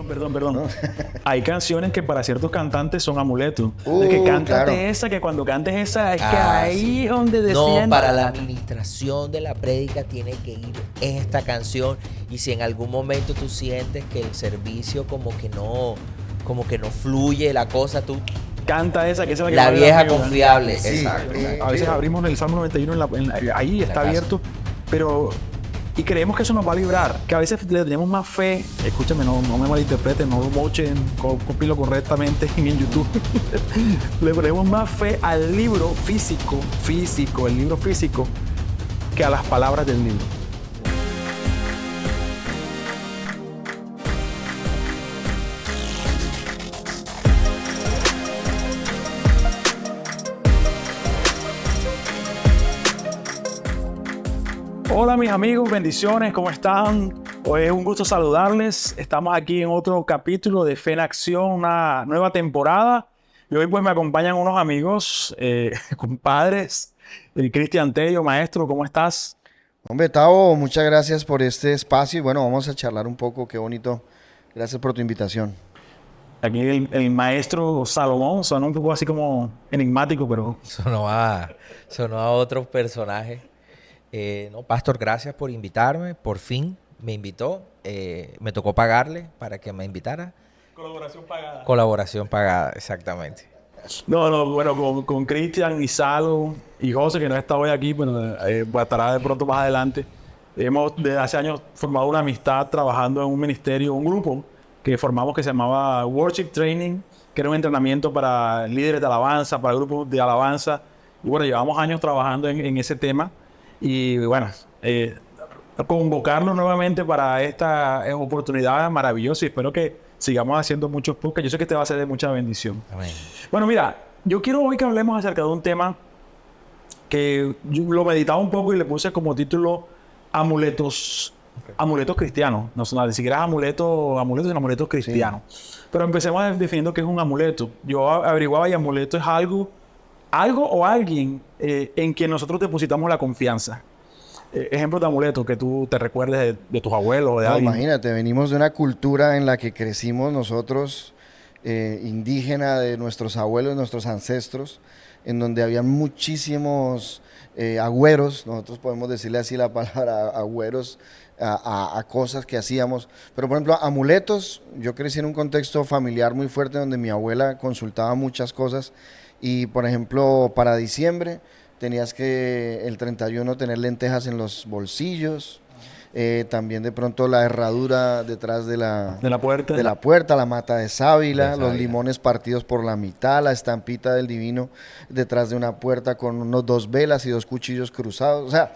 Perdón. ¿no? Hay canciones que para ciertos cantantes son amuletos. De que cántate claro. esa, que cuando cantes esa, es que Ah, ahí sí. es donde No, decían... para la administración de la prédica tiene que ir esta canción. Y si en algún momento tú sientes que el servicio como que no fluye la cosa, tú... Canta esa, que esa es la que La vale vieja pena. confiable. Sí, Exacto. A veces sí. abrimos el Salmo 91, ahí está casa. abierto, pero... Y creemos que eso nos va a librar, que a veces le tenemos más fe. Escúchame, no me malinterpreten, no lo mochen, cópilo correctamente en YouTube. Le ponemos más fe al libro físico, el libro físico, que a las palabras del libro. Hola mis amigos, bendiciones, ¿cómo están? Hoy es un gusto saludarles. Estamos aquí en otro capítulo de Fe en Acción, una nueva temporada. Y hoy pues me acompañan unos amigos, compadres, el Cristian Tello, maestro, ¿cómo estás? Hombre, Tavo, muchas gracias por este espacio y bueno, vamos a charlar un poco, qué bonito. Gracias por tu invitación. Aquí el maestro Salomón, suena un poco así como enigmático, pero... Sonó a otros personajes. No, Pastor, gracias por invitarme. Por fin me invitó. Me tocó pagarle para que me invitara. Colaboración pagada. Colaboración pagada, exactamente. No, bueno, con Cristian y Salo y José, que no está hoy aquí, pero estará de pronto más adelante. Hemos desde hace años formado una amistad trabajando en un ministerio, un grupo que formamos que se llamaba Worship Training, que era un entrenamiento para líderes de alabanza, para grupos de alabanza. Y bueno, llevamos años trabajando en ese tema. Y bueno, convocarlo nuevamente para esta oportunidad maravillosa y espero que sigamos haciendo muchos podcasts. Yo sé que te va a ser de mucha bendición. Amén. Bueno, mira, yo quiero hoy que hablemos acerca de un tema que yo lo meditaba un poco y le puse como título amuletos cristianos. No, ni siquiera amuletos, sino amuletos cristianos. Sí. Pero empecemos definiendo qué es un amuleto. Yo averiguaba y amuleto es algo o alguien en quien nosotros depositamos la confianza. Ejemplos de amuletos que tú te recuerdes de tus abuelos o de alguien. Imagínate, venimos de una cultura en la que crecimos nosotros, indígena de nuestros abuelos, nuestros ancestros, en donde había muchísimos agüeros, nosotros podemos decirle así la palabra agüeros, a cosas que hacíamos. Pero por ejemplo, amuletos, yo crecí en un contexto familiar muy fuerte donde mi abuela consultaba muchas cosas y por ejemplo, para diciembre tenías que el 31 tener lentejas en los bolsillos, también de pronto la herradura detrás de la puerta, la mata de sábila, los limones partidos por la mitad, la estampita del divino detrás de una puerta con unos 2 velas y 2 cuchillos cruzados, o sea,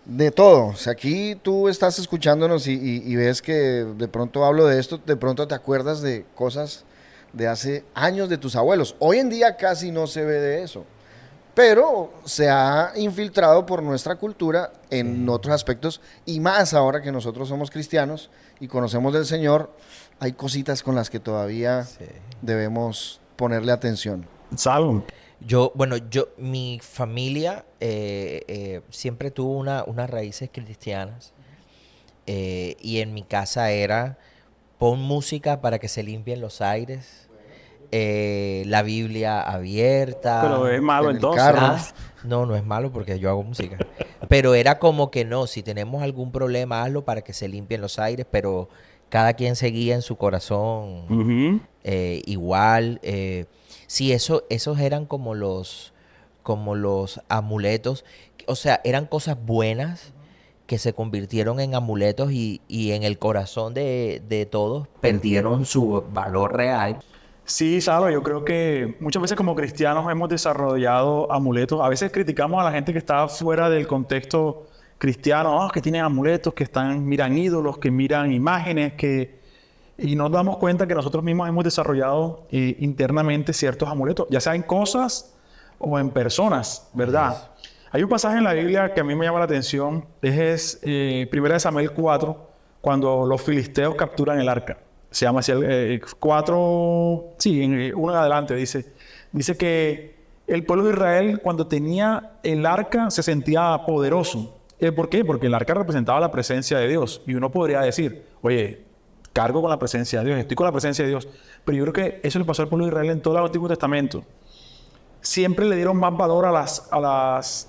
de todo. O sea, aquí tú estás escuchándonos y ves que de pronto hablo de esto, de pronto te acuerdas de cosas de hace años de tus abuelos. Hoy en día casi no se ve de eso. Pero se ha infiltrado por nuestra cultura en otros aspectos y más ahora que nosotros somos cristianos y conocemos del Señor, hay cositas con las que todavía debemos ponerle atención. Salud. Mi familia siempre tuvo unas raíces cristianas y en mi casa era pon música para que se limpien los aires. La Biblia abierta. Pero es malo entonces. No es malo porque yo hago música. Pero era como que no, si tenemos algún problema, hazlo para que se limpien los aires, pero cada quien seguía en su corazón igual. Sí, esos eran como los amuletos. O sea, eran cosas buenas que se convirtieron en amuletos y en el corazón de todos perdieron su valor real. Sí, Salo, yo creo que muchas veces como cristianos hemos desarrollado amuletos. A veces criticamos a la gente que está fuera del contexto cristiano, que tienen amuletos, que miran ídolos, que miran imágenes, y nos damos cuenta que nosotros mismos hemos desarrollado internamente ciertos amuletos, ya sea en cosas o en personas, ¿verdad? Hay un pasaje en la Biblia que a mí me llama la atención, es 1 Samuel 4, cuando los filisteos capturan el arca. Se llama así, 4, sí, uno en adelante, dice que el pueblo de Israel cuando tenía el arca se sentía poderoso. ¿Por qué? Porque el arca representaba la presencia de Dios. Y uno podría decir, oye, cargo con la presencia de Dios, estoy con la presencia de Dios. Pero yo creo que eso le pasó al pueblo de Israel en todo el Antiguo Testamento. Siempre le dieron más valor a las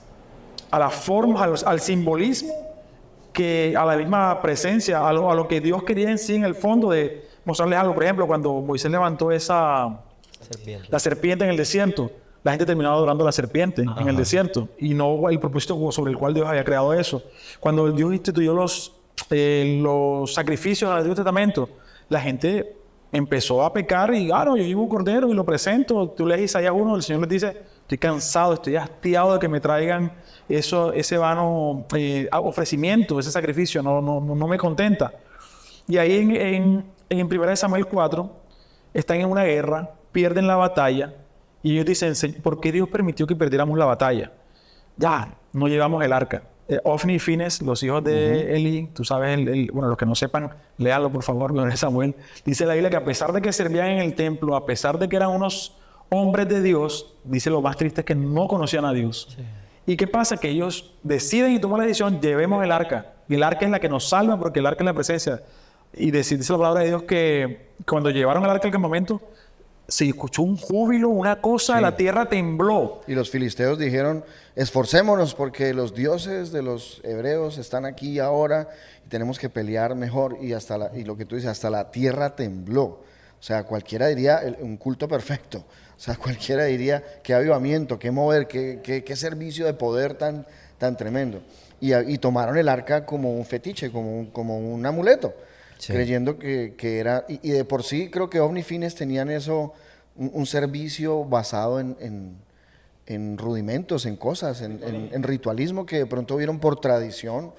formas, al simbolismo, que a la misma presencia, a lo que Dios quería en sí, en el fondo, de mostrarles algo. Por ejemplo, cuando Moisés levantó la serpiente en el desierto, la gente terminaba adorando a la serpiente en el desierto, y no el propósito sobre el cual Dios había creado eso. Cuando Dios instituyó los sacrificios del Antiguo Testamento, la gente empezó a pecar y, no, yo llevo un cordero y lo presento. Tú lees Isaías 1, el Señor les dice, estoy cansado, estoy hastiado de que me traigan ese vano ofrecimiento, ese sacrificio, no me contenta. Y ahí en 1 Samuel 4, están en una guerra, pierden la batalla, y ellos dicen, ¿por qué Dios permitió que perdiéramos la batalla? Ya, no llevamos el arca. Ofni y Fines, los hijos de Eli, tú sabes, bueno, los que no sepan, léanlo por favor, 1 Samuel. Dice la Biblia que a pesar de que servían en el templo, a pesar de que eran unos hombres de Dios, dice lo más triste es que no conocían a Dios. Sí. ¿Y qué pasa? Que ellos deciden y toman la decisión, llevemos el arca. Y el arca es la que nos salva porque el arca es la presencia. Y dice la palabra de Dios que cuando llevaron el arca al campamento, se escuchó un júbilo, una cosa, la tierra tembló. Y los filisteos dijeron, esforcémonos porque los dioses de los hebreos están aquí ahora y tenemos que pelear mejor. Y lo que tú dices, hasta la tierra tembló. O sea, cualquiera diría un culto perfecto. O sea, cualquiera diría qué avivamiento, qué mover, qué servicio de poder tan tremendo. Y tomaron el arca como un fetiche, como un amuleto. Sí. Creyendo que era... Y de por sí creo que Ofni y Fines tenían eso, un servicio basado en rudimentos, en cosas, en ritualismo que de pronto vieron por tradición,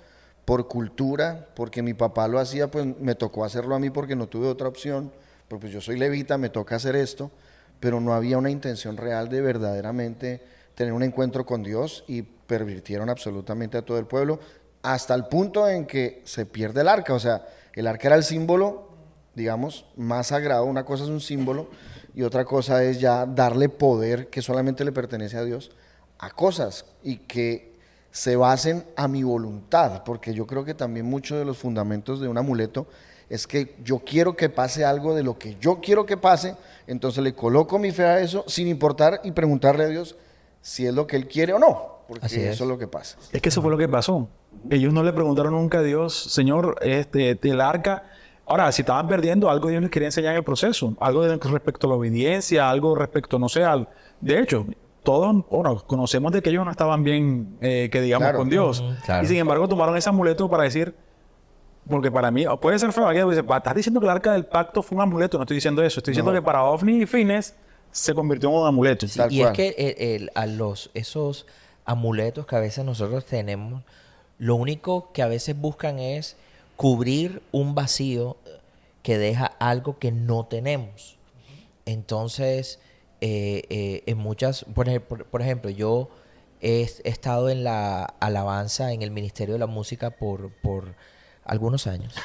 por cultura, porque mi papá lo hacía, pues me tocó hacerlo a mí porque no tuve otra opción, porque pues yo soy levita, me toca hacer esto, pero no había una intención real de verdaderamente tener un encuentro con Dios y pervirtieron absolutamente a todo el pueblo, hasta el punto en que se pierde el arca. O sea, el arca era el símbolo, digamos, más sagrado. Una cosa es un símbolo y otra cosa es ya darle poder que solamente le pertenece a Dios a cosas y que se basen a mi voluntad, porque yo creo que también muchos de los fundamentos de un amuleto es que yo quiero que pase algo de lo que yo quiero que pase, entonces le coloco mi fe a eso sin importar y preguntarle a Dios si es lo que Él quiere o no, porque eso es lo que pasa. Es que eso fue lo que pasó. Ellos no le preguntaron nunca a Dios, Señor, el arca. Ahora, si estaban perdiendo, algo Dios les quería enseñar en el proceso. Algo respecto a la obediencia, algo respecto, no sé, de hecho, todos conocemos de que ellos no estaban bien, que digamos, con Dios. Claro. Y sin embargo, tomaron ese amuleto para decir, porque para mí, puede ser feo, alguien dice, estás diciendo que el arca del pacto fue un amuleto. No estoy diciendo eso. Estoy diciendo que para Ofni y Fines se convirtió en un amuleto. Sí, y es que esos amuletos que a veces nosotros tenemos, lo único que a veces buscan es cubrir un vacío que deja algo que no tenemos. Entonces, en muchas, por ejemplo, yo he estado en la alabanza, en el Ministerio de la Música por algunos años.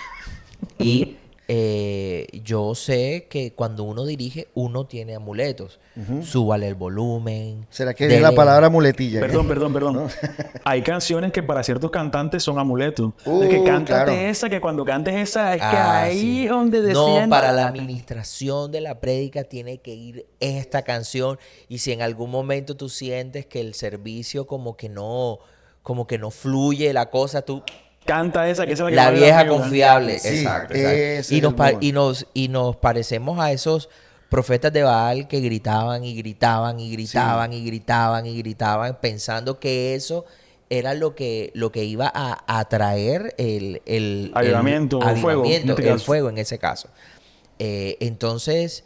Y yo sé que cuando uno dirige, uno tiene amuletos. Súbale el volumen. ¿Será que es la palabra muletilla? Perdón. ¿No? Hay canciones que para ciertos cantantes son amuletos. Es que cántate esa, que cuando cantes esa, es que ahí es donde desciende. No, para la administración de la prédica tiene que ir esta canción. Y si en algún momento tú sientes que el servicio como que no fluye la cosa, tú... Canta esa, que es la vieja confiable. Sí, exacto. Y nos parecemos a esos profetas de Baal que gritaban y gritaban y gritaban y gritaban y gritaban, pensando que eso era lo que iba a atraer el avivamiento, el fuego en ese caso. Entonces,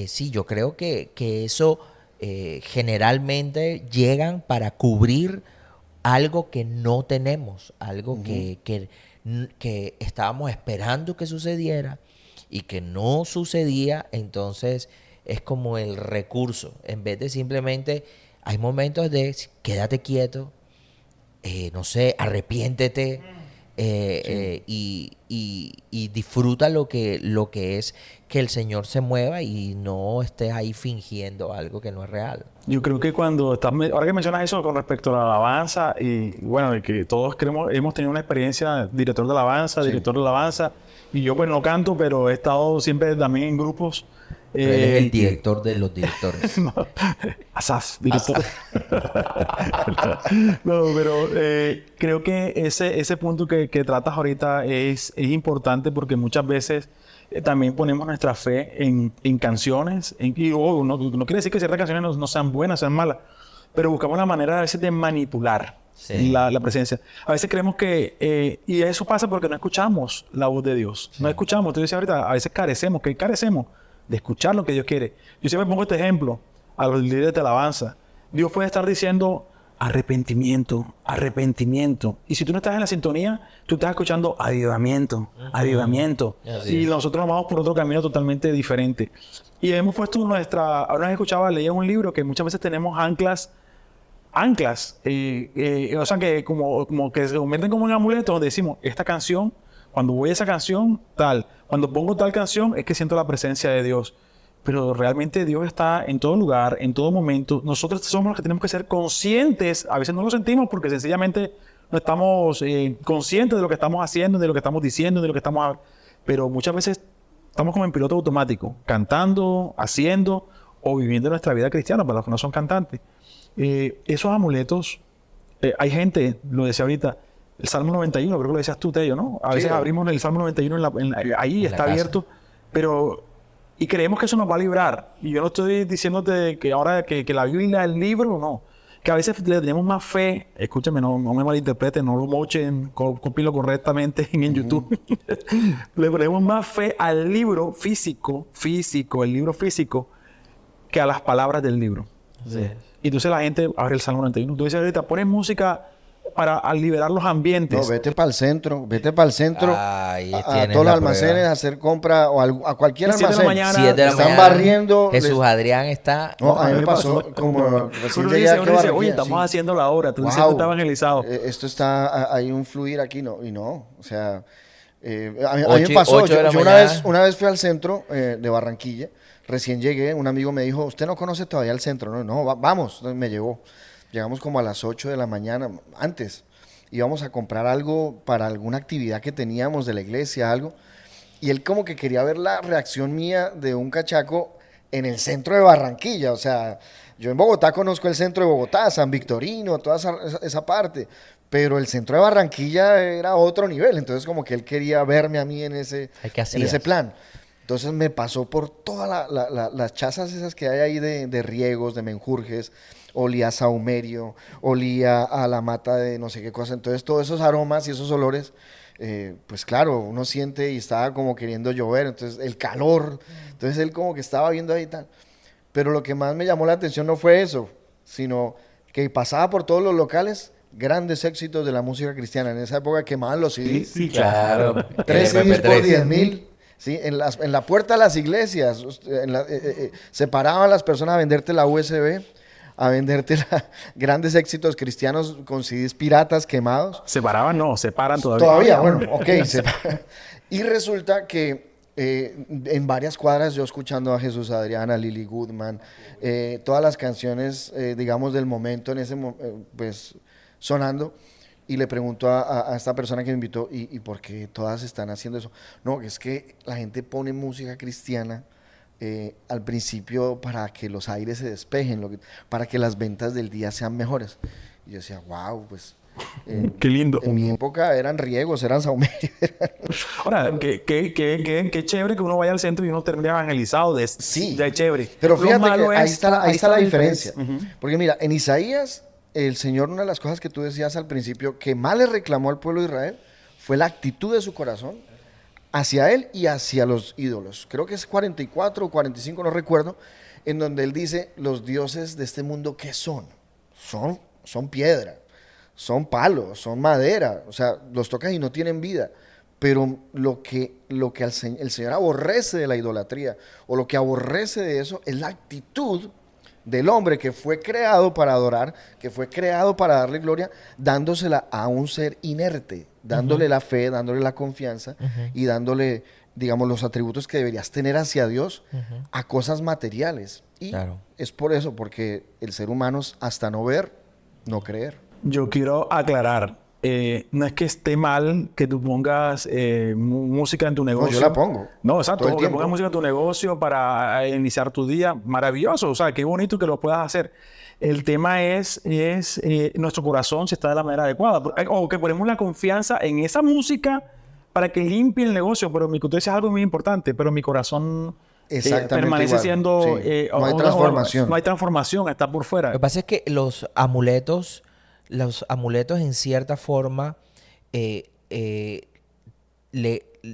sí, yo creo que eso generalmente llegan para cubrir algo que no tenemos, algo que estábamos esperando que sucediera y que no sucedía. Entonces es como el recurso, en vez de simplemente, hay momentos de quédate quieto, no sé, arrepiéntete, y disfruta lo que es que el Señor se mueva y no estés ahí fingiendo algo que no es real. Yo creo que cuando estás, ahora que mencionas eso con respecto a la alabanza, y bueno, de que todos hemos tenido una experiencia, director de alabanza, y yo pues no canto, pero he estado siempre también en grupos. Pero él es el director de los directores. No, Asaf, director. No, pero creo que ese punto que tratas ahorita es importante porque muchas veces también ponemos nuestra fe en canciones. No quiere decir que ciertas canciones no sean buenas, sean malas, pero buscamos la manera a veces de manipular la presencia. A veces creemos que, y eso pasa porque no escuchamos la voz de Dios. No escuchamos. Tú decías ahorita, a veces carecemos. ¿Qué carecemos? De escuchar lo que Dios quiere. Yo siempre pongo este ejemplo a los líderes de alabanza. Dios puede estar diciendo arrepentimiento, arrepentimiento. Y si tú no estás en la sintonía, tú estás escuchando avivamiento, avivamiento. Y nosotros nos vamos por otro camino totalmente diferente. Y hemos puesto ahora nos escuchaba, leía un libro que muchas veces tenemos anclas, o sea, que como que se convierten como un amuleto donde decimos, esta canción, cuando voy a esa canción, tal. Cuando pongo tal canción, es que siento la presencia de Dios. Pero realmente Dios está en todo lugar, en todo momento. Nosotros somos los que tenemos que ser conscientes. A veces no lo sentimos porque sencillamente no estamos conscientes de lo que estamos haciendo, de lo que estamos diciendo, de lo que estamos... Pero muchas veces estamos como en piloto automático, cantando, haciendo o viviendo nuestra vida cristiana para los que no son cantantes. Esos amuletos, hay gente, lo decía ahorita, el Salmo 91, creo que lo decías tú, Tello, ¿no? A veces abrimos el Salmo 91 ahí está abierto, pero... Y creemos que eso nos va a librar. Y yo no estoy diciéndote que ahora que la Biblia es el libro, no. Que a veces le tenemos más fe. Escúchame, no me malinterpreten, no lo mochen, copilo correctamente en YouTube. Le ponemos más fe al libro físico, el libro físico, que a las palabras del libro. Sí. Y entonces la gente abre el Salmo 91. Tú dices ahorita, pones música para liberar los ambientes. No, vete para el centro, Ahí a todos los almacenes, a hacer compra o a cualquier almacén. 7 de la están mañana, barriendo. Jesús Adrián está... No, a mí me pasó como recién llegué aquí a Barranquilla. Oye, estamos haciendo la obra, tú dices que está evangelizado. Esto está, hay un fluir aquí, o sea, a mí me pasó, yo una vez fui al centro de Barranquilla, recién llegué, un amigo me dijo, ¿usted no conoce todavía el centro? No, vamos, entonces me llevó. Llegamos como a las 8 de la mañana, antes. Íbamos a comprar algo para alguna actividad que teníamos de la iglesia, algo. Y él como que quería ver la reacción mía de un cachaco en el centro de Barranquilla. O sea, yo en Bogotá conozco el centro de Bogotá, San Victorino, toda esa parte. Pero el centro de Barranquilla era otro nivel. Entonces como que él quería verme a mí en ese plan. Entonces me pasó por todas las chazas esas que hay ahí de riegos, de menjurjes. Olía a saumerio, olía a la mata de no sé qué cosa. Entonces todos esos aromas y esos olores, pues claro, uno siente y estaba como queriendo llover. Entonces el calor, entonces él como que estaba viendo ahí y tal. Pero lo que más me llamó la atención no fue eso, sino que pasaba por todos los locales grandes éxitos de la música cristiana. En esa época quemaban los CDs. Sí, claro. 3 CDs por 10,000. Sí, en la puerta de las iglesias, se paraban las personas a venderte la USB, a venderte grandes éxitos cristianos con CDs piratas quemados. ¿Se paraban? No, se paran todavía. Todavía, bueno, ok. Y resulta que en varias cuadras yo escuchando a Jesús Adrián, a Lily Goodman, todas las canciones, digamos, del momento en ese pues sonando. Y le pregunto a esta persona que me invitó, ¿y por qué todas están haciendo eso? No, es que la gente pone música cristiana al principio para que los aires se despejen, para que las ventas del día sean mejores. Y yo decía, wow, pues... qué lindo. En mi época eran riegos, eran saumerios. Ahora, qué chévere que uno vaya al centro y uno termine evangelizado. Sí. Ya es chévere. Pero fíjate que ahí está la diferencia. Uh-huh. Porque mira, en Isaías, el Señor, una de las cosas que tú decías al principio, que más le reclamó al pueblo de Israel, fue la actitud de su corazón hacia él y hacia los ídolos. Creo que es 44 o 45, no recuerdo, en donde él dice, los dioses de este mundo, ¿qué son? Son piedra, son palos, son madera, o sea, los tocas y no tienen vida. Pero lo que el Señor aborrece de la idolatría, o lo que aborrece de eso, es la actitud del hombre que fue creado para adorar, que fue creado para darle gloria, dándosela a un ser inerte, dándole la fe, dándole la confianza y dándole, digamos, los atributos que deberías tener hacia Dios a cosas materiales. Y es por eso, porque el ser humano es hasta no ver, no creer. Yo quiero aclarar, no es que esté mal que tú pongas música en tu negocio. No, yo la pongo. No, exacto. Todo el Que tiempo. pongas música en tu negocio para iniciar tu día. Maravilloso. O sea, qué bonito que lo puedas hacer. El tema es nuestro corazón si está de la manera adecuada. O que ponemos la confianza en esa música para que limpie el negocio. Pero tú dices algo muy importante, pero mi corazón permanece igual. siendo... Sí. No hay transformación. No hay transformación, está por fuera. Lo que pasa es que los amuletos en cierta forma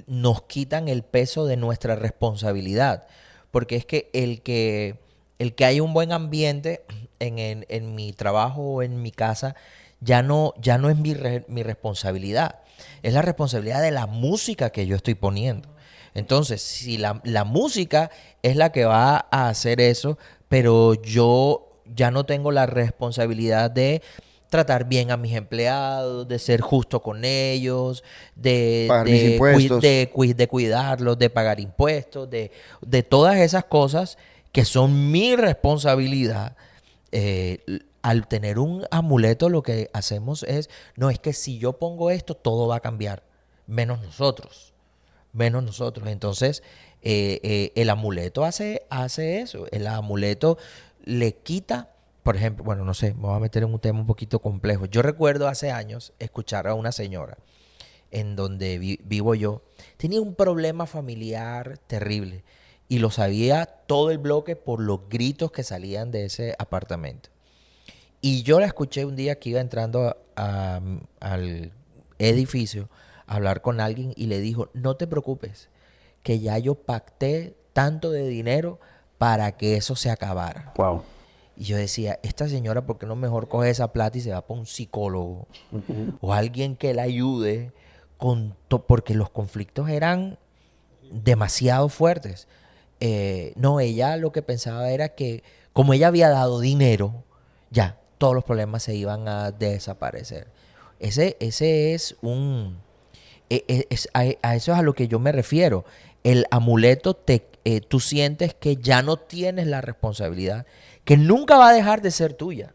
nos quitan el peso de nuestra responsabilidad. Porque es que el que haya un buen ambiente en mi trabajo o en mi casa ya no es mi responsabilidad. Es la responsabilidad de la música que yo estoy poniendo. Entonces, si la música es la que va a hacer eso, pero yo ya no tengo la responsabilidad de tratar bien a mis empleados, de ser justo con ellos, pagar mis impuestos, de cuidarlos, de pagar impuestos, de todas esas cosas que son mi responsabilidad. Al tener un amuleto, lo que hacemos es que si yo pongo esto, todo va a cambiar, menos nosotros. Entonces, el amuleto hace eso. El amuleto le quita, por ejemplo, bueno, no sé, me voy a meter en un tema un poquito complejo. Yo recuerdo hace años escuchar a una señora en donde vivo yo. Tenía un problema familiar terrible y lo sabía todo el bloque por los gritos que salían de ese apartamento. Y yo la escuché un día que iba entrando al edificio a hablar con alguien y le dijo, no te preocupes, que ya yo pacté tanto de dinero para que eso se acabara. Wow. Y yo decía, esta señora, ¿por qué no mejor coge esa plata y se va para un psicólogo? O alguien que la ayude, porque los conflictos eran demasiado fuertes. No, ella lo que pensaba era que como ella había dado dinero, ya, todos los problemas se iban a desaparecer. Ese es un... a eso es a lo que yo me refiero. El amuleto, tú sientes que ya no tienes la responsabilidad, que nunca va a dejar de ser tuya.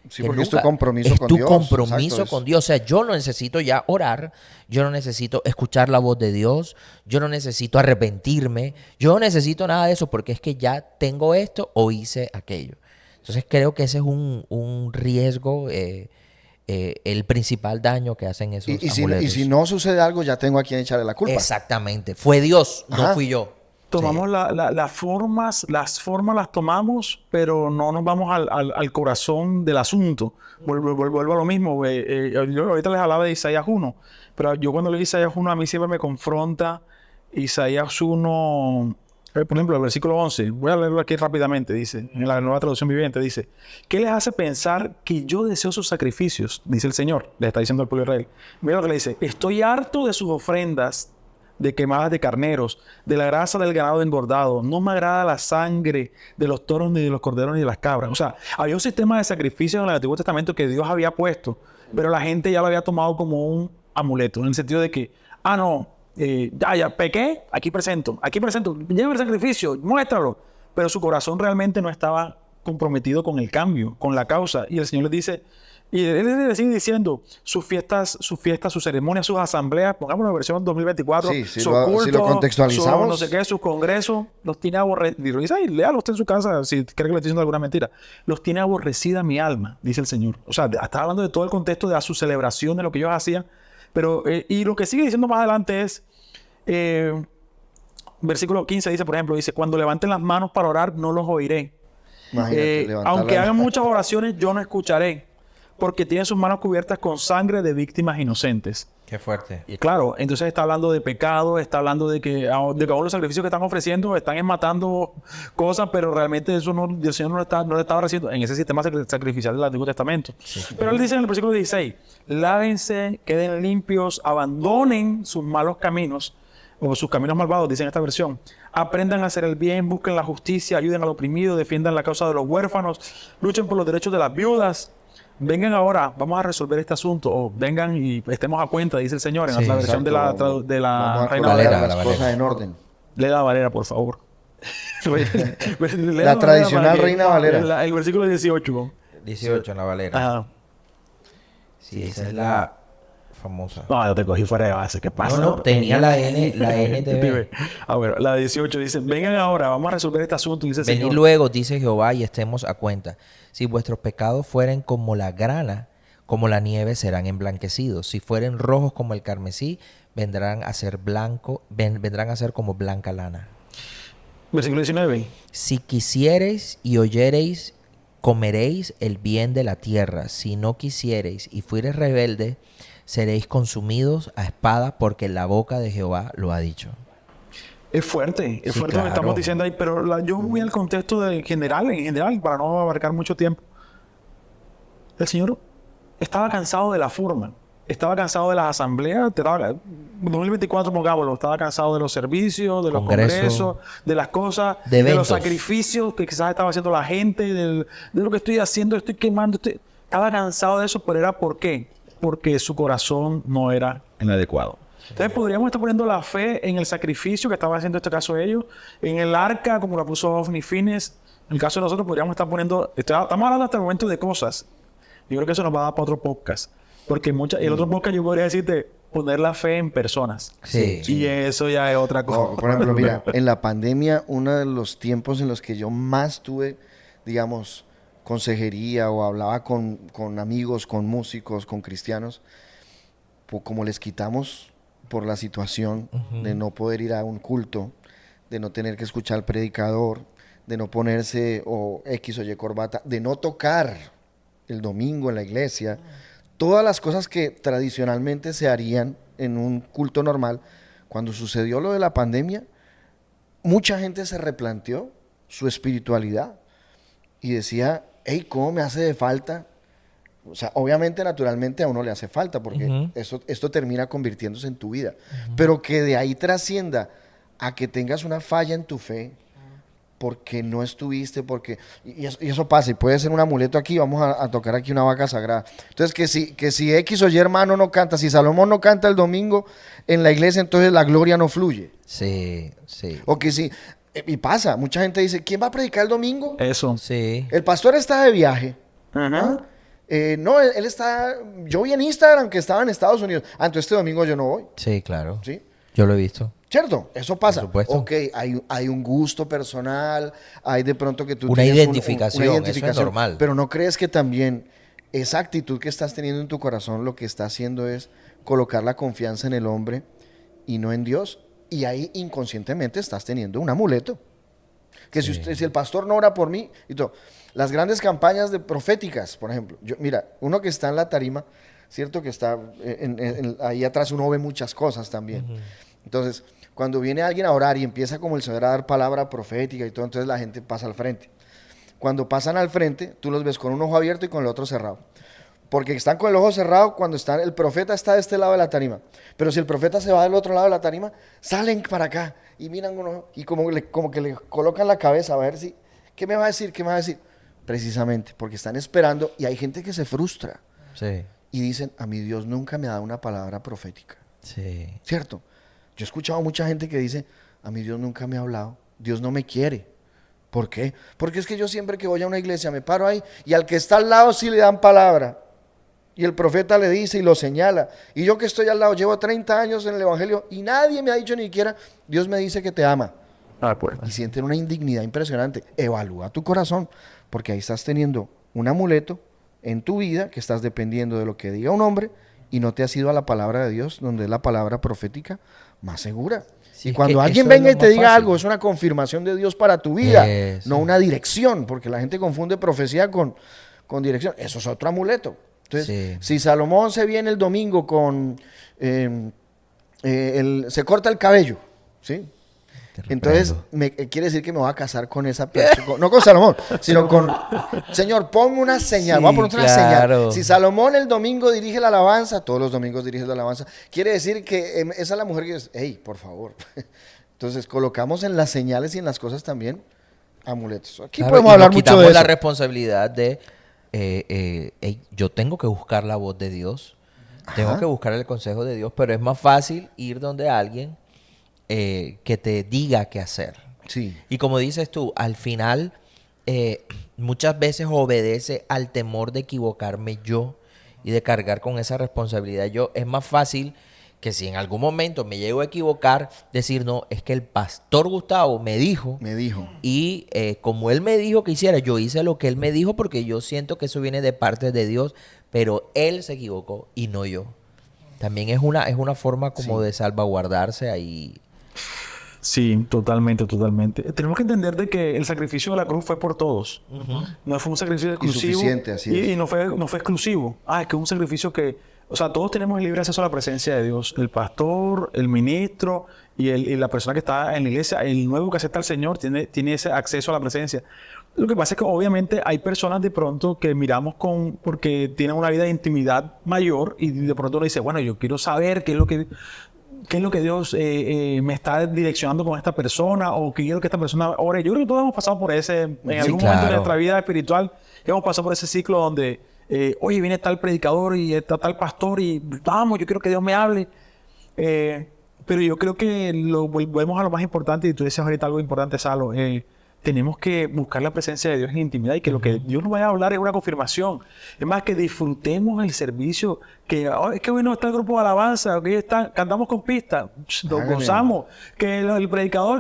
Sí, porque es tu compromiso con Dios. Es tu compromiso con Dios. O sea, yo no necesito ya orar, yo no necesito escuchar la voz de Dios, yo no necesito arrepentirme, yo no necesito nada de eso porque es que ya tengo esto o hice aquello. Entonces creo que ese es un riesgo, el principal daño que hacen esos amuletos. Y si no sucede algo, ya tengo a quien echarle la culpa. Exactamente. Fue Dios, no fui yo. Tomamos las formas las tomamos, pero no nos vamos al corazón del asunto. Vuelvo a lo mismo. Yo ahorita les hablaba de Isaías 1, pero yo cuando leo Isaías 1, a mí siempre me confronta Isaías 1, por ejemplo, el versículo 11. Voy a leerlo aquí rápidamente. Dice, en la Nueva Traducción Viviente, dice, ¿qué les hace pensar que yo deseo sus sacrificios? Dice el Señor, le está diciendo al pueblo de Israel. Mira lo que le dice, estoy harto de sus ofrendas de quemadas de carneros, de la grasa del ganado engordado. No me agrada la sangre de los toros, ni de los corderos, ni de las cabras. O sea, había un sistema de sacrificio en el Antiguo Testamento que Dios había puesto, pero la gente ya lo había tomado como un amuleto, en el sentido de que, ya pequé, aquí presento, lleva el sacrificio, muéstralo. Pero su corazón realmente no estaba comprometido con el cambio, con la causa. Y el Señor les dice, y él le sigue diciendo, sus fiestas, sus ceremonias, sus asambleas, pongamos la versión 2024, si lo contextualizamos, no sé qué, sus congresos, los tiene aborrecidos. Y léalo usted en su casa si cree que le estoy diciendo alguna mentira. Los tiene aborrecida mi alma, dice el Señor. O sea, está hablando de todo el contexto de su celebración, de lo que ellos hacían. Pero, y lo que sigue diciendo más adelante es, versículo 15 dice, por ejemplo, dice, cuando levanten las manos para orar, no los oiré. Aunque hagan muchas oraciones, yo no escucharé, porque tienen sus manos cubiertas con sangre de víctimas inocentes. Qué fuerte. Y claro, entonces está hablando de pecado, está hablando de que aún los sacrificios que están ofreciendo están matando cosas, pero realmente eso el Señor no le estaba ofreciendo en ese sistema sacrificial del Antiguo Testamento. Sí. Pero él dice en el versículo 16, lávense, queden limpios, abandonen sus malos caminos, o sus caminos malvados, dice en esta versión. Aprendan a hacer el bien, busquen la justicia, ayuden al oprimido, defiendan la causa de los huérfanos, luchen por los derechos de las viudas. vengan ahora, vamos a resolver este asunto, o vengan y estemos a cuenta, dice el Señor, en Sí, la versión de la, exacto. de la Vamos a Reina colocar Valera. las cosas en orden. Le da Valera, por favor. La tradicional Reina Valera. El versículo 18. 18 en la Valera. Ajá. Sí, esa es la famosa. No, yo te cogí fuera de base. ¿Qué pasa? No, tenía la NTV. Bueno, la 18 dice, vengan ahora, vamos a resolver este asunto, dice el Venid Señor. luego, dice Jehová, y estemos a cuenta. Si vuestros pecados fueren como la grana, como la nieve serán emblanquecidos. Si fueren rojos como el carmesí, vendrán a ser como blanca lana. Versículo 19. Si quisiereis y oyereis, comeréis el bien de la tierra. Si no quisiereis y fuereis rebeldes, seréis consumidos a espada, porque la boca de Jehová lo ha dicho. Es fuerte Sí, lo que claro. estamos diciendo ahí, pero yo voy al contexto en general, para no abarcar mucho tiempo. El Señor estaba cansado de la forma, estaba cansado de las asambleas, 2024 pongámoslo, estaba cansado de los servicios, de los congresos, de las cosas, de los eventos, sacrificios que quizás estaba haciendo la gente, de lo que estoy haciendo, estoy quemando, estaba cansado de eso, pero era ¿por qué? Porque su corazón no era el adecuado. Entonces podríamos estar poniendo la fe en el sacrificio que estaba haciendo en este caso ellos, en el arca como la puso Ofni Fines. En el caso de nosotros podríamos estar poniendo, estamos hablando hasta el momento de cosas. Yo creo que eso nos va a dar para otro podcast. Porque el otro podcast yo podría decirte poner la fe en personas. Sí. Y eso ya es otra cosa. No, por ejemplo, mira, en la pandemia, uno de los tiempos en los que yo más tuve, digamos, consejería o hablaba con amigos, con músicos, con cristianos, como les quitamos por la situación de no poder ir a un culto, de no tener que escuchar al predicador, de no ponerse o X o Y corbata, de no tocar el domingo en la iglesia, todas las cosas que tradicionalmente se harían en un culto normal. Cuando sucedió lo de la pandemia, mucha gente se replanteó su espiritualidad y decía, hey, ¿cómo me hace de falta? O sea, obviamente, naturalmente a uno le hace falta porque esto termina convirtiéndose en tu vida. Pero que de ahí trascienda a que tengas una falla en tu fe porque no estuviste, y eso pasa, y puede ser un amuleto aquí, vamos a tocar aquí una vaca sagrada. Entonces, que si X o Y hermano no canta, si Salomón no canta el domingo en la iglesia, entonces la gloria no fluye. Sí, sí. O que si, y pasa, mucha gente dice, ¿quién va a predicar el domingo? Eso. Sí. El pastor está de viaje. Ajá. No, él está, yo vi en Instagram que estaba en Estados Unidos. Entonces este domingo yo no voy. Sí, claro. ¿Sí? Yo lo he visto. ¿Cierto? Eso pasa. Por supuesto. Ok, hay un gusto personal, hay de pronto que tú Una tienes identificación, eso es normal. Pero ¿no crees que también esa actitud que estás teniendo en tu corazón lo que está haciendo es colocar la confianza en el hombre y no en Dios? Y ahí inconscientemente estás teniendo un amuleto. Que Sí. si el pastor no ora por mí y todo. Las grandes campañas proféticas, por ejemplo. Mira, uno que está en la tarima, cierto que está ahí atrás uno ve muchas cosas también. Entonces, cuando viene alguien a orar y empieza como el Señor a dar palabra profética y todo, entonces la gente pasa al frente. Cuando pasan al frente, tú los ves con un ojo abierto y con el otro cerrado. Porque están con el ojo cerrado cuando el profeta está de este lado de la tarima. Pero si el profeta se va del otro lado de la tarima, salen para acá y miran uno y como que le colocan la cabeza a ver si, ¿qué me va a decir? ¿Qué me va a decir? Precisamente, porque están esperando y hay gente que se frustra Sí. y dicen, a mi Dios nunca me ha dado una palabra profética. Sí. ¿Cierto? Yo he escuchado a mucha gente que dice, a mi Dios nunca me ha hablado, Dios no me quiere. ¿Por qué? Porque es que yo siempre que voy a una iglesia me paro ahí y al que está al lado sí le dan palabra. Y el profeta le dice y lo señala. Y yo que estoy al lado, llevo 30 años en el evangelio y nadie me ha dicho ni siquiera, Dios me dice que te ama. Pues. Y sienten una indignidad impresionante. Evalúa tu corazón, porque ahí estás teniendo un amuleto en tu vida que estás dependiendo de lo que diga un hombre y no te has ido a la palabra de Dios, donde es la palabra profética más segura. Sí, y es cuando que alguien eso es venga lo y te más diga fácil. algo, es una confirmación de Dios para tu vida, Eso. no una dirección, porque la gente confunde profecía con dirección. Eso es otro amuleto. Entonces, Sí. si Salomón se viene el domingo con... se corta el cabello, ¿sí? Te Entonces, reprendo. quiere decir que me voy a casar con esa persona, no con Salomón, sino con, Señor, ponme una señal, Sí, voy a poner una claro. señal. Si Salomón el domingo dirige la alabanza, todos los domingos dirige la alabanza, quiere decir que esa es la mujer que dice, hey, por favor. Entonces, colocamos en las señales y en las cosas también amuletos. Aquí Claro, podemos y hablar nos mucho quitamos de la eso. responsabilidad de yo tengo que buscar la voz de Dios, tengo Ajá. que buscar el consejo de Dios, pero es más fácil ir donde alguien que te diga qué hacer. Sí. Y como dices tú, al final muchas veces obedece al temor de equivocarme yo y de cargar con esa responsabilidad yo. Es más fácil que si en algún momento me llego a equivocar, decir, no, es que el pastor Gustavo me dijo Me dijo. y como él me dijo que hiciera, yo hice lo que él me dijo porque yo siento que eso viene de parte de Dios, pero él se equivocó y no yo. También es una forma como Sí. de salvaguardarse ahí. Sí, totalmente, totalmente. Tenemos que entender de que el sacrificio de la cruz fue por todos. No fue un sacrificio exclusivo. suficiente, así es. Y no fue exclusivo. Es que es un sacrificio que... O sea, todos tenemos el libre acceso a la presencia de Dios. El pastor, el ministro y la persona que está en la iglesia, el nuevo que acepta al Señor, tiene ese acceso a la presencia. Lo que pasa es que obviamente hay personas de pronto que miramos porque tienen una vida de intimidad mayor y de pronto uno dice, bueno, yo quiero saber qué es lo que Dios me está direccionando con esta persona o qué quiero que esta persona ore. Yo creo que todos hemos pasado por en algún momento de nuestra vida espiritual, hemos pasado por ese ciclo donde, oye, viene tal predicador y está tal pastor y vamos, yo quiero que Dios me hable. Pero yo creo que volvemos a lo más importante y tú decías ahorita algo importante, Salo. Tenemos que buscar la presencia de Dios en intimidad y que lo que Dios nos vaya a hablar es una confirmación. Es más, que disfrutemos el servicio. Es que hoy no está el grupo de alabanza, que cantamos con pista, lo gozamos. Que el predicador,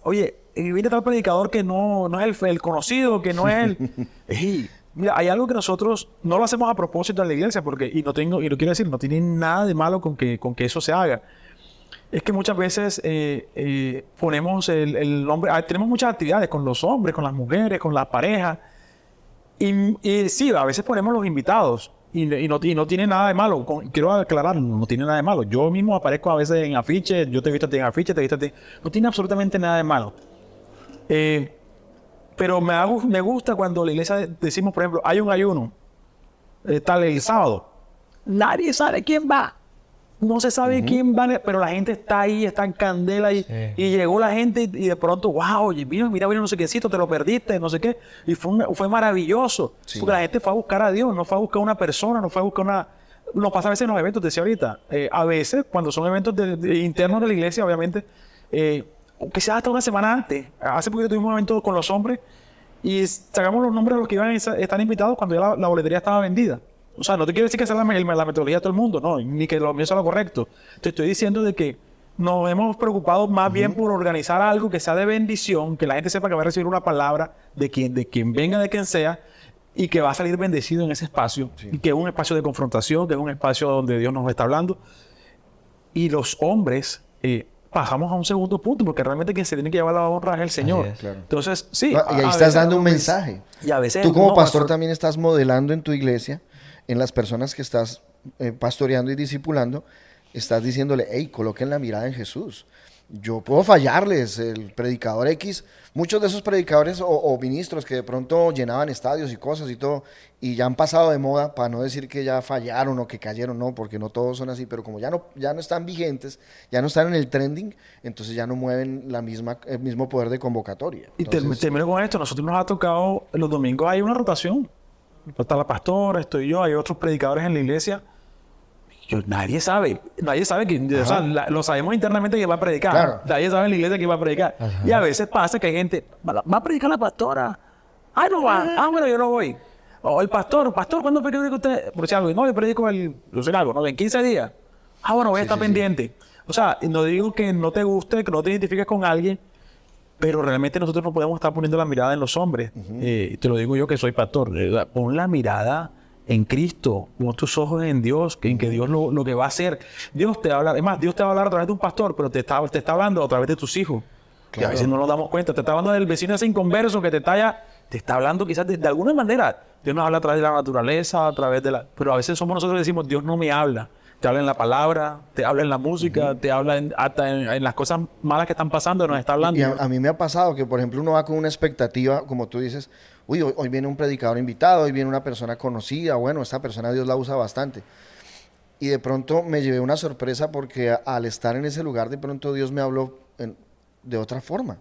oye, viene tal predicador que no es el conocido, que no es el... Ey, mira, hay algo que nosotros no lo hacemos a propósito en la iglesia, y lo quiero decir, no tiene nada de malo con que eso se haga. Es que muchas veces ponemos el nombre... tenemos muchas actividades con los hombres, con las mujeres, con las parejas. Y sí, a veces ponemos los invitados. Y no tiene nada de malo. Quiero aclarar, no tiene nada de malo. Yo mismo aparezco a veces en afiches. Yo te he visto a ti en afiches, te he visto a ti. No tiene absolutamente nada de malo. Pero me gusta cuando la iglesia decimos, por ejemplo, hay un ayuno. Tal el sábado. Nadie sabe quién va. No se sabe quién va, pero la gente está ahí, está en candela y llegó la gente y de pronto, wow, oye, mira no sé quécito, te lo perdiste, no sé qué. Y fue maravilloso, porque la gente fue a buscar a Dios, no fue a buscar una persona, no fue a buscar una... Nos pasa a veces en los eventos, te decía ahorita, a veces cuando son eventos internos de la iglesia, obviamente, que sea hasta una semana antes. Hace poquito tuvimos un evento con los hombres y sacamos los nombres de los que iban a estar invitados cuando ya la boletería estaba vendida. O sea, no te quiero decir que sea la metodología de todo el mundo, no, ni que lo mío sea lo correcto. Te estoy diciendo de que nos hemos preocupado más bien por organizar algo que sea de bendición, que la gente sepa que va a recibir una palabra de quien venga, de quien sea, y que va a salir bendecido en ese espacio, y que es un espacio de confrontación, que es un espacio donde Dios nos está hablando. Y los hombres pasamos a un segundo punto, porque realmente quien se tiene que llevar la honra es el Señor. Claro. Entonces, sí. Y ahí estás dando un mensaje. Y a veces tú como pastor también estás modelando en tu iglesia, en las personas que estás pastoreando y discipulando, estás diciéndole, hey, coloquen la mirada en Jesús. Yo puedo fallarles, el predicador X, muchos de esos predicadores o ministros que de pronto llenaban estadios y cosas y todo, y ya han pasado de moda, para no decir que ya fallaron o que cayeron, no, porque no todos son así, pero como ya no están vigentes, ya no están en el trending, entonces ya no mueven el mismo poder de convocatoria. Entonces, y termino con esto, nosotros nos ha tocado, los domingos hay una rotación. Está la pastora, estoy yo, hay otros predicadores en la iglesia. Nadie sabe que, o sea, lo sabemos internamente que va a predicar. Claro. Nadie sabe en la iglesia que va a predicar. Y a veces pasa que hay gente, va a predicar la pastora. Ay, no va. Bueno, yo no voy. O el pastor, ¿cuándo predica usted? Por decir algo, no, yo predico en 15 días. Bueno, voy a estar pendiente. O sea, no digo que no te guste, que no te identifiques con alguien, pero realmente nosotros no podemos estar poniendo la mirada en los hombres. Te lo digo yo que soy pastor. Pon la mirada en Cristo. Pon tus ojos en Dios, en que Dios lo que va a hacer. Dios te va a hablar. Es más, Dios te va a hablar a través de un pastor, pero te está hablando a través de tus hijos. Claro. Que a veces no nos damos cuenta. Te está hablando del vecino ese inconverso que te está hablando quizás de alguna manera. Dios nos habla a través de la naturaleza, a través de la... Pero a veces somos nosotros que decimos, Dios no me habla. Te habla en la palabra, te habla en la música, te habla hasta en las cosas malas que están pasando, nos está hablando. Y a mí me ha pasado que, por ejemplo, uno va con una expectativa, como tú dices, hoy viene un predicador invitado, hoy viene una persona conocida, bueno, esta persona Dios la usa bastante. Y de pronto me llevé una sorpresa porque al estar en ese lugar, de pronto Dios me habló de otra forma.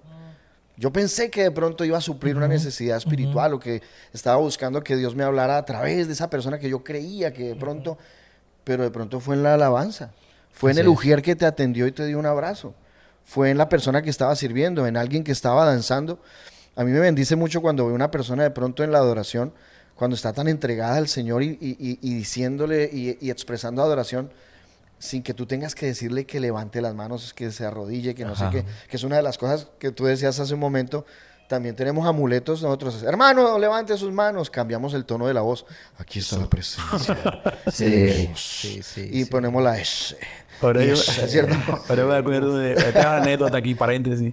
Yo pensé que de pronto iba a suplir una necesidad espiritual o que estaba buscando que Dios me hablara a través de esa persona que yo creía que de pronto, pero de pronto fue en la alabanza, fue en Así el es. ujier que te atendió y te dio un abrazo, fue en la persona que estaba sirviendo, en alguien que estaba danzando. A mí me bendice mucho cuando veo una persona de pronto en la adoración, cuando está tan entregada al Señor y diciéndole y expresando adoración, sin que tú tengas que decirle que levante las manos, que se arrodille, que no sé Ajá. qué, que es una de las cosas que tú decías hace un momento. También tenemos amuletos nosotros. Hermano, levante sus manos. Cambiamos el tono de la voz. Aquí está la presencia de Sí, Dios. sí, sí, Y sí. ponemos la S. Ahora Y yo, S, ¿cierto? ahora me acuerdo de esta anécdota aquí, paréntesis.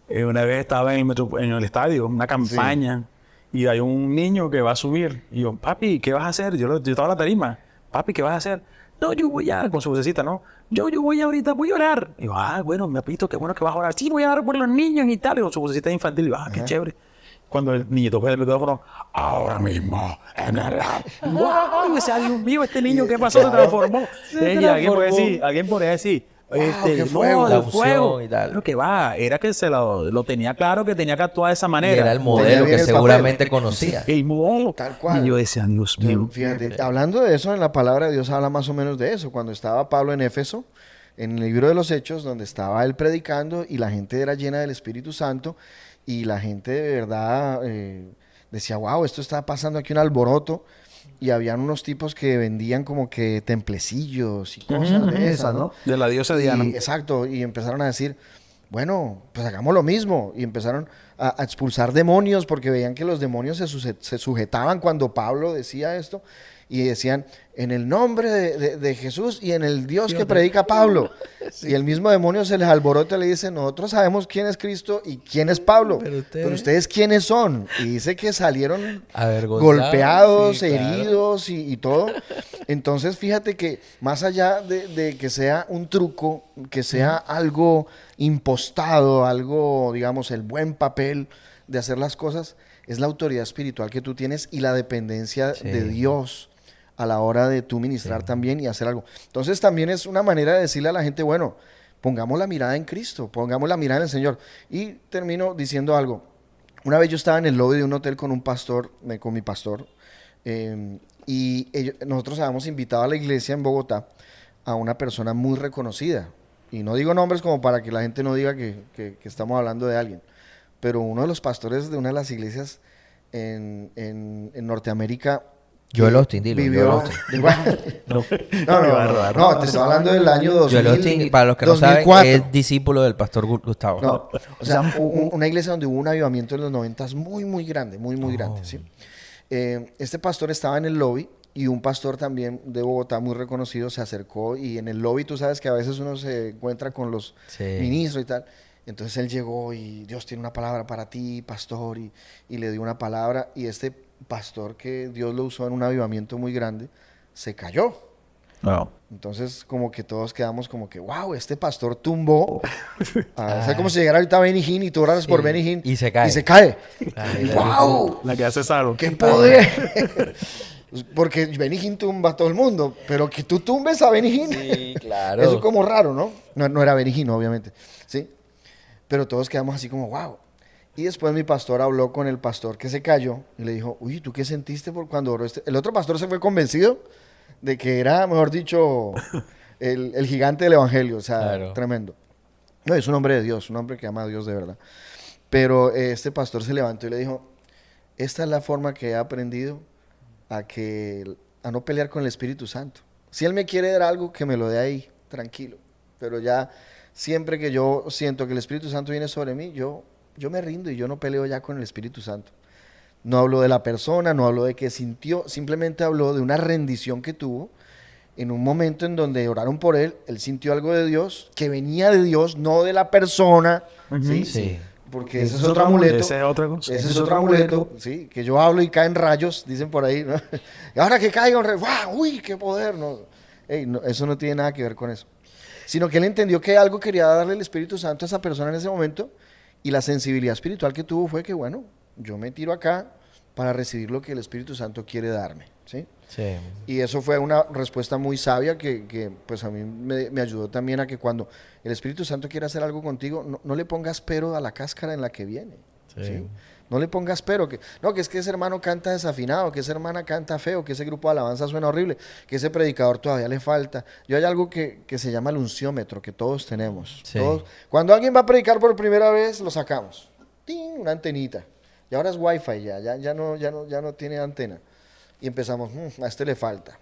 Una vez estaba en el estadio, una Sí. campaña, y hay un niño que va a subir. Y yo, papi, ¿qué vas a hacer? Yo estaba en la tarima. Papi, ¿qué vas a hacer? No, yo voy a, con su vocecita, ¿no? Yo voy ahorita, voy a orar. Y yo, bueno, me apito, qué bueno que vas a orar. Sí, voy a orar por los niños y tal. Y con su vocecita infantil, y yo, qué chévere. Cuando el niñito coge el micrófono, ahora mismo, en el... ¡Wow! Y decía, Dios mío, este niño, ¿qué pasó? Se transformó. Y alguien podría decir, qué fuego. no, La el fuego. unción y tal. Pero que va, era que lo tenía claro que tenía que actuar de esa Y manera. era el Tenía modelo bien que el seguramente conocía. El modelo. Tal cual. Y yo decía, Dios mío. Fíjate, hablando de eso, en la palabra de Dios habla más o menos de eso. Cuando estaba Pablo en Éfeso, en el libro de los Hechos, donde estaba él predicando y la gente era llena del Espíritu Santo y la gente de verdad decía, wow, esto está pasando aquí un alboroto. Y habían unos tipos que vendían como que templecillos y cosas de esas, ¿no? De la diosa Diana. Exacto, y empezaron a decir, bueno, pues hagamos lo mismo. Y empezaron a expulsar demonios porque veían que los demonios se sujetaban cuando Pablo decía esto. Y decían, en el nombre de Jesús y en el Dios que predica Pablo. Y el mismo demonio se les alborota y le dice, nosotros sabemos quién es Cristo y quién es Pablo. Pero ustedes quiénes son. Y dice que salieron Avergonzados, golpeados, sí, claro. heridos y todo. Entonces fíjate que más allá de que sea un truco, que sea algo impostado, algo, digamos, el buen papel de hacer las cosas, es la autoridad espiritual que tú tienes y la dependencia Sí. de Dios a la hora de tú ministrar también y hacer algo. Entonces también es una manera de decirle a la gente, bueno, pongamos la mirada en Cristo, pongamos la mirada en el Señor. Y termino diciendo algo. Una vez yo estaba en el lobby de un hotel con un pastor, con mi pastor, nosotros habíamos invitado a la iglesia en Bogotá a una persona muy reconocida. Y no digo nombres como para que la gente no diga que estamos hablando de alguien. Pero uno de los pastores de una de las iglesias en Norteamérica Joel Austin, dilo. vivió. No, No, te estoy hablando del año 2000. Joel Austin, para los que no 2004. saben, es discípulo del pastor Gustavo. No, o sea, una iglesia donde hubo un avivamiento en los 90 muy, muy grande, muy, muy grande, ¿sí? Este pastor estaba en el lobby y un pastor también de Bogotá muy reconocido se acercó y en el lobby tú sabes que a veces uno se encuentra con los Sí. ministros y tal. Entonces él llegó y Dios tiene una palabra para ti, pastor, y le dio una palabra y este pastor que Dios lo usó en un avivamiento muy grande, se cayó. No. Entonces, como que todos quedamos como que, wow, este pastor tumbó. O sea, como si llegara ahorita Benny Hinn y tú oraras por Benny Hinn. Y se cae. Y se cae. Ay, Y, wow, La que hace Salo. qué poder. Porque Benny Hinn tumba a todo el mundo, pero que tú tumbes a Benny Hinn. Sí, claro. Eso es como raro, ¿no? No era Benny Hinn, obviamente. Sí. Pero todos quedamos así como, wow. Y después mi pastor habló con el pastor que se cayó y le dijo, uy, ¿tú qué sentiste por cuando oró este? El otro pastor se fue convencido de que era, mejor dicho, el gigante del evangelio, o sea, Claro. tremendo. No, es un hombre de Dios, un hombre que ama a Dios de verdad. Pero este pastor se levantó y le dijo, esta es la forma que he aprendido a no pelear con el Espíritu Santo. Si Él me quiere dar algo, que me lo dé ahí, tranquilo. Pero ya, siempre que yo siento que el Espíritu Santo viene sobre mí, yo me rindo y yo no peleo ya con el Espíritu Santo. No hablo de la persona, no hablo de qué sintió, simplemente habló de una rendición que tuvo en un momento en donde oraron por él sintió algo de Dios, que venía de Dios, no de la persona, ¿sí? Sí. Porque ese es otro amuleto. Ese es otra cosa. Ese es otro amuleto, sí, que yo hablo y caen rayos, dicen por ahí, ¿no? Y ahora que caiga un rayo, ¡wow! ¡Uy, qué poder! No, ey, no, eso no tiene nada que ver con eso. Sino que él entendió que algo quería darle el Espíritu Santo a esa persona en ese momento y la sensibilidad espiritual que tuvo fue que, bueno, yo me tiro acá para recibir lo que el Espíritu Santo quiere darme, ¿sí? Sí. Y eso fue una respuesta muy sabia que pues a mí me ayudó también a que cuando el Espíritu Santo quiere hacer algo contigo, no le pongas pero a la cáscara en la que viene. ¿sí? No le pongas pero, que es que ese hermano canta desafinado, que esa hermana canta feo, que ese grupo de alabanza suena horrible, que ese predicador todavía le falta. Yo hay algo que se llama el unciómetro, que todos tenemos. Sí. Todos, cuando alguien va a predicar por primera vez, lo sacamos. ¡Tin! Una antenita. Y ahora es wifi ya no tiene antena. Y empezamos, a este le falta.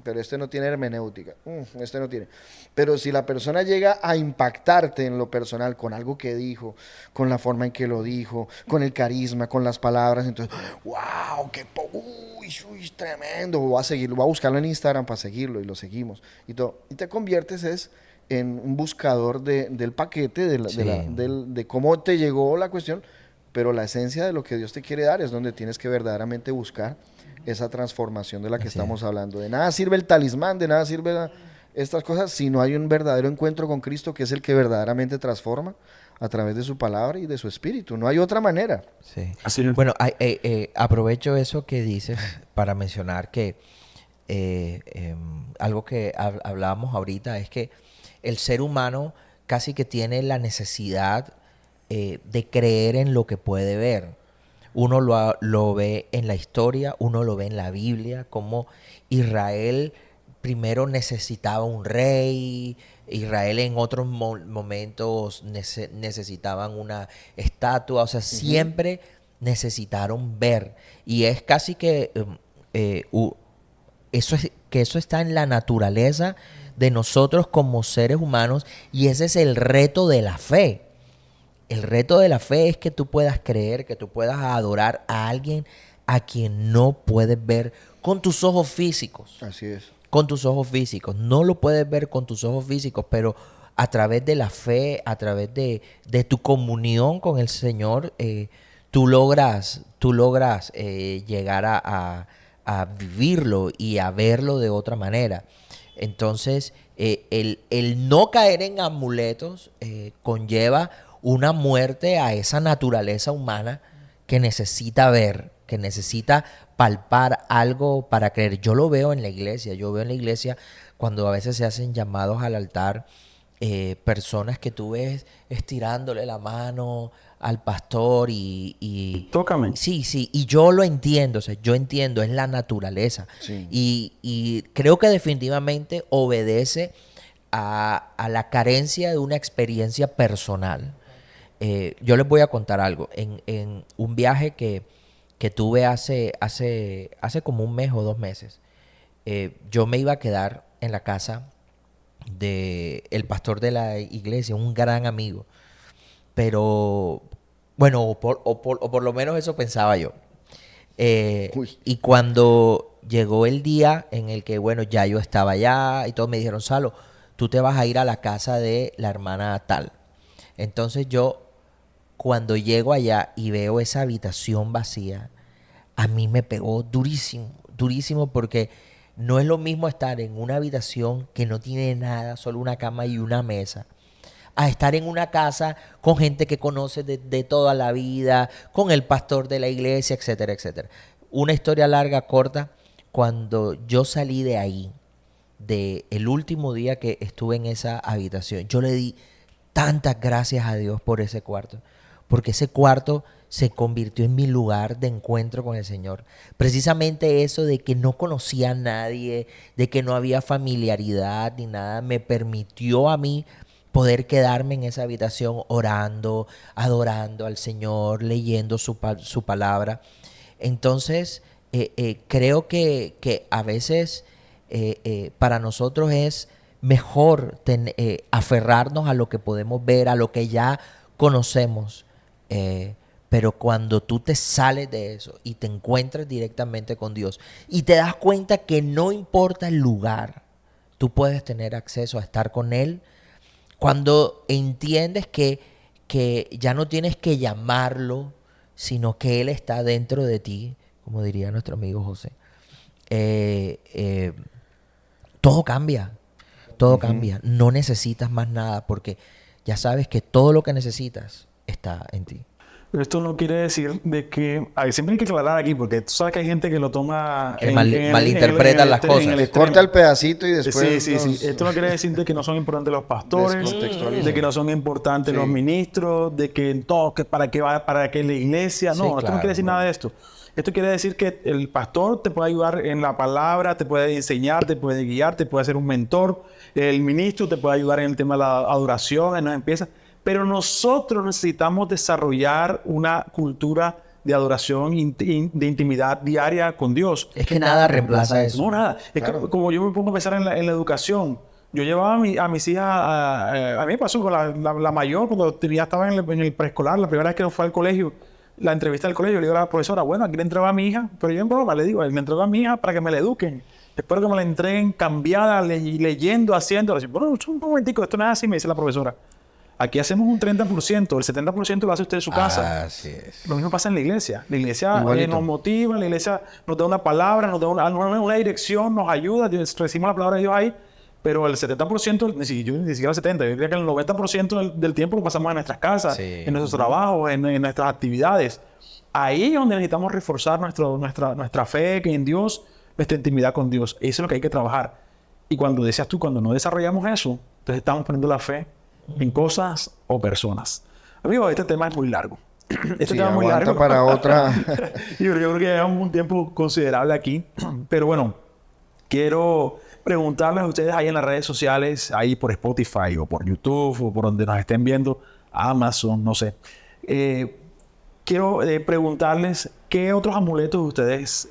Pero este no tiene hermenéutica. Este no tiene. Pero si la persona llega a impactarte en lo personal con algo que dijo, con la forma en que lo dijo, con el carisma, con las palabras, entonces, wow, uy, tremendo. Voy a seguirlo, voy a buscarlo en Instagram para seguirlo y lo seguimos y todo. Y te conviertes en un buscador del paquete, de cómo te llegó la cuestión, pero la esencia de lo que Dios te quiere dar es donde tienes que verdaderamente buscar esa transformación de la que estamos hablando. De nada sirve el talismán, de nada sirve estas cosas si no hay un verdadero encuentro con Cristo, que es el que verdaderamente transforma a través de su palabra y de su espíritu. No hay otra manera. Sí. Así es. Bueno, aprovecho eso que dices para mencionar que algo que hablábamos ahorita es que el ser humano casi que tiene la necesidad de creer en lo que puede ver. Uno lo ve en la historia, uno lo ve en la Biblia, como Israel primero necesitaba un rey, Israel en otros momentos necesitaban una estatua, o sea, siempre necesitaron ver. Y es casi que eso está en la naturaleza de nosotros como seres humanos, y ese es el reto de la fe. El reto de la fe es que tú puedas creer, que tú puedas adorar a alguien a quien no puedes ver con tus ojos físicos. Así es. Con tus ojos físicos. No lo puedes ver con tus ojos físicos, pero a través de la fe, a través de tu comunión con el Señor, tú logras llegar a vivirlo y a verlo de otra manera. Entonces, el no caer en amuletos conlleva una muerte a esa naturaleza humana que necesita ver, que necesita palpar algo para creer. Yo lo veo en la iglesia, cuando a veces se hacen llamados al altar, personas que tú ves estirándole la mano al pastor y tócame. Sí, y yo lo entiendo, o sea, yo entiendo, es la naturaleza. Sí. Y creo que definitivamente obedece a la carencia de una experiencia personal. Yo les voy a contar algo. En un viaje que tuve hace como un mes o 2 meses, yo me iba a quedar en la casa del pastor de la iglesia, un gran amigo. Pero, bueno, o por lo menos eso pensaba yo. Y cuando llegó el día en el que, bueno, ya yo estaba allá y todos me dijeron, Salo, tú te vas a ir a la casa de la hermana tal. Entonces yo, cuando llego allá y veo esa habitación vacía, a mí me pegó durísimo, durísimo, porque no es lo mismo estar en una habitación que no tiene nada, solo una cama y una mesa, a estar en una casa con gente que conoce de toda la vida, con el pastor de la iglesia, etcétera, etcétera. Una historia larga, corta, cuando yo salí de ahí, el último día que estuve en esa habitación, yo le di tantas gracias a Dios por ese cuarto, porque ese cuarto se convirtió en mi lugar de encuentro con el Señor. Precisamente eso de que no conocía a nadie, de que no había familiaridad ni nada, me permitió a mí poder quedarme en esa habitación orando, adorando al Señor, leyendo su palabra. Entonces, creo que a veces para nosotros es mejor aferrarnos a lo que podemos ver, a lo que ya conocemos. Pero cuando tú te sales de eso y te encuentras directamente con Dios y te das cuenta que no importa el lugar, tú puedes tener acceso a estar con Él. Cuando entiendes que ya no tienes que llamarlo, sino que Él está dentro de ti, como diría nuestro amigo José, todo cambia. Todo cambia. No necesitas más nada porque ya sabes que todo lo que necesitas está en ti. Pero esto no quiere decir de que... A ver, siempre hay que aclarar aquí, porque tú sabes que hay gente que lo toma... Que malinterpretan las cosas. Le corta el pedacito y después... Sí. Esto no quiere decir de que no son importantes los pastores, descontextualiza. de que no son importantes Sí. los ministros, de que todo, que para qué va, para qué la iglesia. Sí, No, esto no claro, quiere decir nada de esto. Esto quiere decir que el pastor te puede ayudar en la palabra, te puede enseñar, te puede guiar, te puede ser un mentor. El ministro te puede ayudar en el tema de la adoración, en las empresas. Pero nosotros necesitamos desarrollar una cultura de adoración, de intimidad diaria con Dios. Es que nada reemplaza eso. No, nada. Es que como yo me pongo a pensar en la educación, yo llevaba a mis hijas, a mí me pasó con la mayor, cuando ya estaba en el preescolar, la primera vez que fue al colegio, la entrevista del colegio, le digo a la profesora, bueno, aquí le entrego a mi hija, pero yo en broma le digo, le entrego a mi hija para que me la eduquen. Espero que me la entreguen cambiada, leyendo, haciendo. Le digo, bueno, un momentico, esto no es así, me dice la profesora. Aquí hacemos un 30%, el 70% lo hace usted en su casa. Así es. Lo mismo pasa en la iglesia. La iglesia Igualito. nos motiva, la iglesia nos da una palabra, nos da una dirección, nos ayuda, recibimos la palabra de Dios ahí, pero el 70%, ni siquiera el 70%, yo diría que el 90% del tiempo lo pasamos en nuestras casas, Sí. en nuestros trabajos, en nuestras actividades. Ahí es donde necesitamos reforzar nuestra fe en Dios, nuestra intimidad con Dios. Eso es lo que hay que trabajar. Y cuando decías tú, cuando no desarrollamos eso, entonces estamos poniendo la fe en cosas o personas. Amigo, este tema es muy largo. Este Sí, tema es muy aguanta largo. para otra. Yo creo que llevamos un tiempo considerable aquí. Pero bueno, quiero preguntarles a ustedes ahí en las redes sociales, ahí por Spotify o por YouTube o por donde nos estén viendo, Amazon, no sé. Quiero preguntarles qué otros amuletos ustedes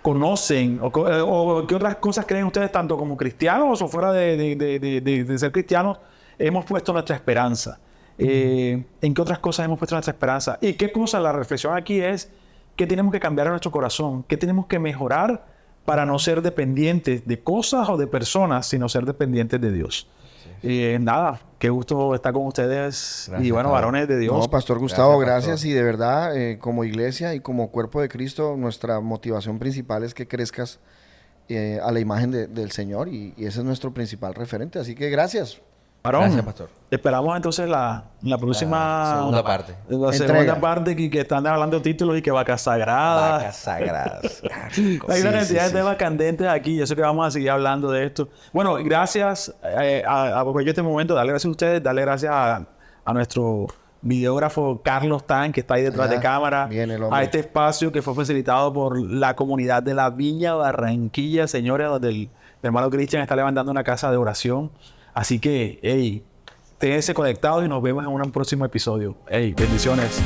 conocen o qué otras cosas creen ustedes, tanto como cristianos o fuera de ser cristianos, hemos puesto nuestra esperanza. ¿En qué otras cosas hemos puesto nuestra esperanza? ¿Y qué cosa? La reflexión aquí es qué tenemos que cambiar en nuestro corazón, qué tenemos que mejorar para no ser dependientes de cosas o de personas, sino ser dependientes de Dios. Nada, qué gusto estar con ustedes. Gracias, Y bueno, Pablo. varones de Dios. No, Pastor Gustavo, Gracias, gracias. Y de verdad, como iglesia y como cuerpo de Cristo, nuestra motivación principal es que crezcas a la imagen del Señor y ese es nuestro principal referente. Así que gracias. Varón, Gracias, pastor. Esperamos entonces la próxima... segunda parte. La Entrega. segunda parte que están hablando títulos y que vacas sagradas. Vacas sagradas. Hay una Sí, cantidad sí, de sí. temas candentes aquí. Yo sé que vamos a seguir hablando de esto. Bueno, gracias a este momento. Darle gracias a ustedes. Darle gracias a nuestro videógrafo Carlos Tan, que está ahí detrás Allá de cámara. viene el hombre. A este espacio que fue facilitado por la comunidad de la Viña Barranquilla, señores, donde el hermano Cristian está levantando una casa de oración. Así que, hey, ténganse conectados y nos vemos en un próximo episodio. Hey, bendiciones.